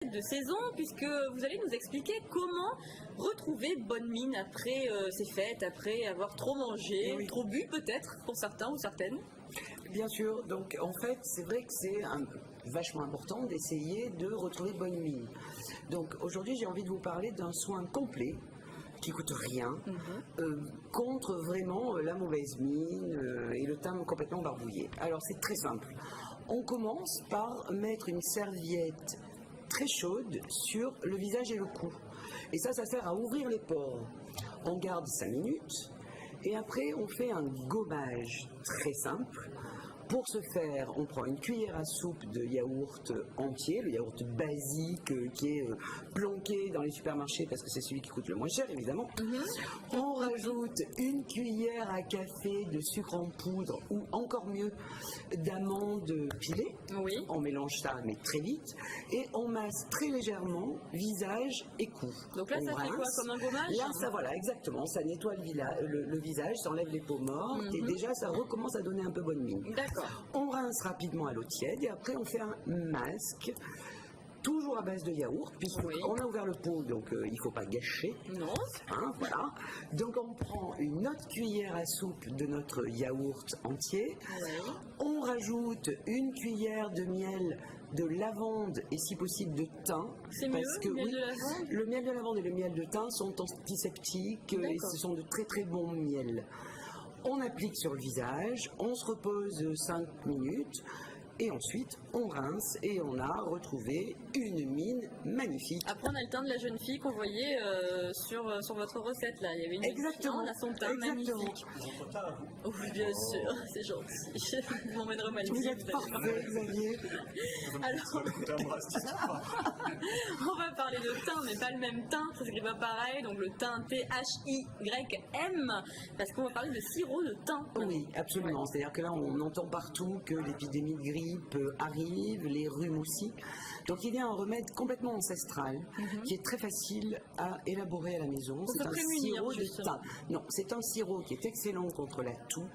spécial de saison puisque vous allez nous expliquer comment retrouver bonne mine après ces fêtes, après avoir trop mangé, trop bu peut-être pour certains ou certaines. Bien sûr, donc en fait c'est vrai que c'est vachement important d'essayer de retrouver bonne mine. Donc aujourd'hui j'ai envie de vous parler d'un soin complet qui coûte rien, contre vraiment la mauvaise mine et le teint complètement barbouillé. Alors c'est très simple. On commence par mettre une serviette très chaude sur le visage et le cou. Et ça sert à ouvrir les pores. On garde 5 minutes et après on fait un gommage très simple. Pour ce faire, on prend une cuillère à soupe de yaourt entier, le yaourt basique qui est planqué dans les supermarchés parce que c'est celui qui coûte le moins cher évidemment. On rajoute une cuillère à café de sucre en poudre ou encore mieux d'amandes pilées. On mélange ça mais très vite et on masse très légèrement visage et cou. Donc là ça fait quoi, comme un gommage? Là ça voilà exactement, ça nettoie le visage, ça enlève les peaux mortes et déjà ça recommence à donner un peu bonne mine. D'accord. On rince rapidement à l'eau tiède et après on fait un masque, toujours à base de yaourt, puisqu'on a ouvert le pot, donc il ne faut pas gâcher. Non. Voilà. Donc on prend une autre cuillère à soupe de notre yaourt entier. On rajoute une cuillère de miel de lavande et si possible de thym. C'est mieux, le miel de lavande ? Le miel de lavande et le miel de thym sont antiseptiques et ce sont de très très bons miels. On applique sur le visage, on se repose 5 minutes et ensuite on rince et on a retrouvé une mine magnifique. Après on a le teint de la jeune fille qu'on voyait sur votre recette là. Il y avait une Exactement. Elle a son teint magnifique. Oh, bien sûr, c'est gentil. Vous m'emmènerez mal. Vous êtes parfait, Xavier. Alors, on va parler de teint, mais pas le même teint, ça s'écrit pas pareil. Donc le teint T-H-Y-M, parce qu'on va parler de sirop de thym. Oui, absolument. C'est-à-dire que là on entend partout que l'épidémie de grippe arrive, les rhumes aussi. Donc il y a un remède complètement ancestral qui est très facile à élaborer à la maison. C'est un sirop de thym. Non, c'est un sirop qui est excellent contre la toux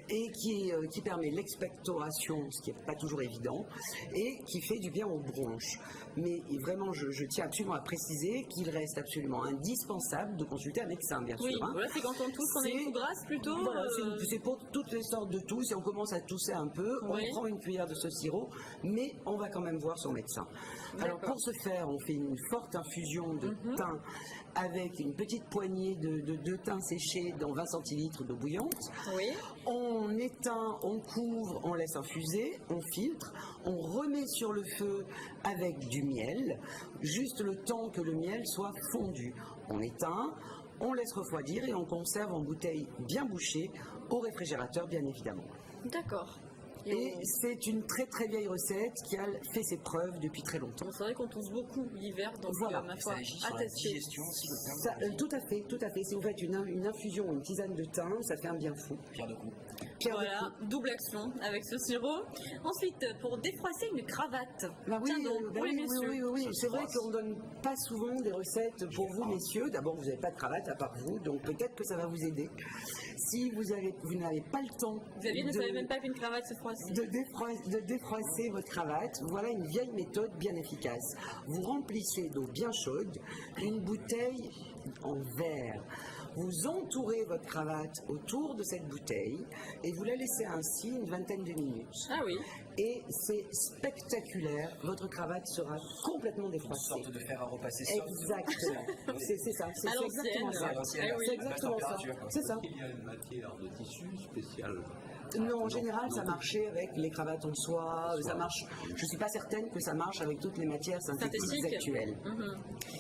et qui permet l'expectoration, ce qui n'est pas toujours évident, et qui fait du bien aux bronches. Mais vraiment, je tiens absolument à préciser qu'il reste absolument indispensable de consulter un médecin, bien sûr. Voilà, c'est quand on tousse qu'on a une toux grasse plutôt. Voilà, c'est pour toutes les sortes de toux. Si on commence à tousser un peu, on prend une cuillère de ce sirop, mais on va quand même voir son médecin. Alors pour ce faire, on fait une forte infusion de thym avec une petite poignée de thym séché dans 20 centilitres d'eau bouillante. On éteint, on couvre, on laisse infuser, on filtre, on remet sur le feu avec du miel, juste le temps que le miel soit fondu. On éteint, on laisse refroidir et on conserve en bouteille bien bouchée au réfrigérateur bien évidemment. D'accord. Et c'est une très très vieille recette qui a fait ses preuves depuis très longtemps. C'est vrai qu'on tousse beaucoup l'hiver, donc voilà. Ma foi, ça agit sur la digestion aussi. Tout à fait, tout à fait. Si vous faites une infusion ou une tisane de thym, ça fait un bien fou. Pierre de coups. Voilà, double action avec ce sirop. Ensuite, pour défroisser une cravate. Oui. C'est vrai qu'on ne donne pas souvent des recettes pour vous, messieurs. D'abord, vous n'avez pas de cravate à part vous, donc peut-être que ça va vous aider. Si vous n'avez pas le temps... Xavier ne savait même pas qu'une cravate se froisse. De défroisser votre cravate, voilà une vieille méthode bien efficace. Vous remplissez d'eau bien chaude une bouteille en verre. Vous entourez votre cravate autour de cette bouteille et vous la laissez ainsi une vingtaine de minutes. Ah oui. Et c'est spectaculaire, votre cravate sera complètement défroissée. Une sorte de fer à repasser. Exactement. C'est ça, c'est exactement ça. C'est exactement ça. C'est ça. Il y a une matière de tissu spéciale. Non, en général, ça marchait avec les cravates en soie. Ça marche. Je suis pas certaine que ça marche avec toutes les matières synthétiques actuelles.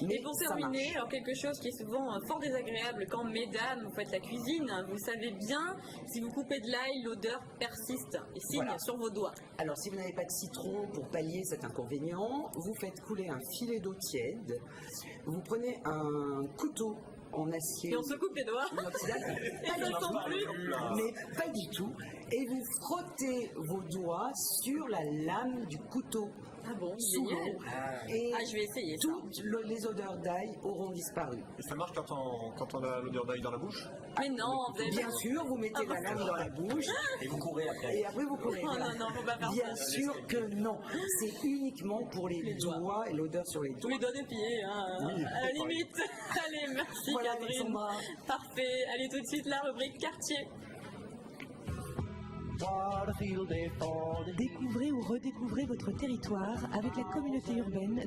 Mais pour terminer, alors quelque chose qui est souvent fort désagréable quand, mesdames, vous faites la cuisine, vous savez bien, si vous coupez de l'ail, l'odeur persiste et signe sur vos doigts. Alors, si vous n'avez pas de citron pour pallier cet inconvénient, vous faites couler un filet d'eau tiède. Vous prenez un couteau en acier. Et on se coupe les doigts. Mais pas du tout. Et vous frottez vos doigts sur la lame du couteau Ah bon, sous génial. l'eau. Et Ah, je vais essayer ça. toutes les odeurs d'ail auront disparu. Et ça marche quand on a l'odeur d'ail dans la bouche? Mais non, vous avez Bien sûr, vous mettez la lame dans la bouche Et vous courez après. et après vous courez. Oh non, non, faut pas faire Bien ça. sûr que non. C'est uniquement pour les doigts et l'odeur sur les Tous doigts. les doigts des pieds, hein, Oui, à la limite. Allez, merci Voilà, Catherine. Alexandra. Parfait. Allez, tout de suite, la rubrique quartier. Découvrez ou redécouvrez votre territoire avec la communauté urbaine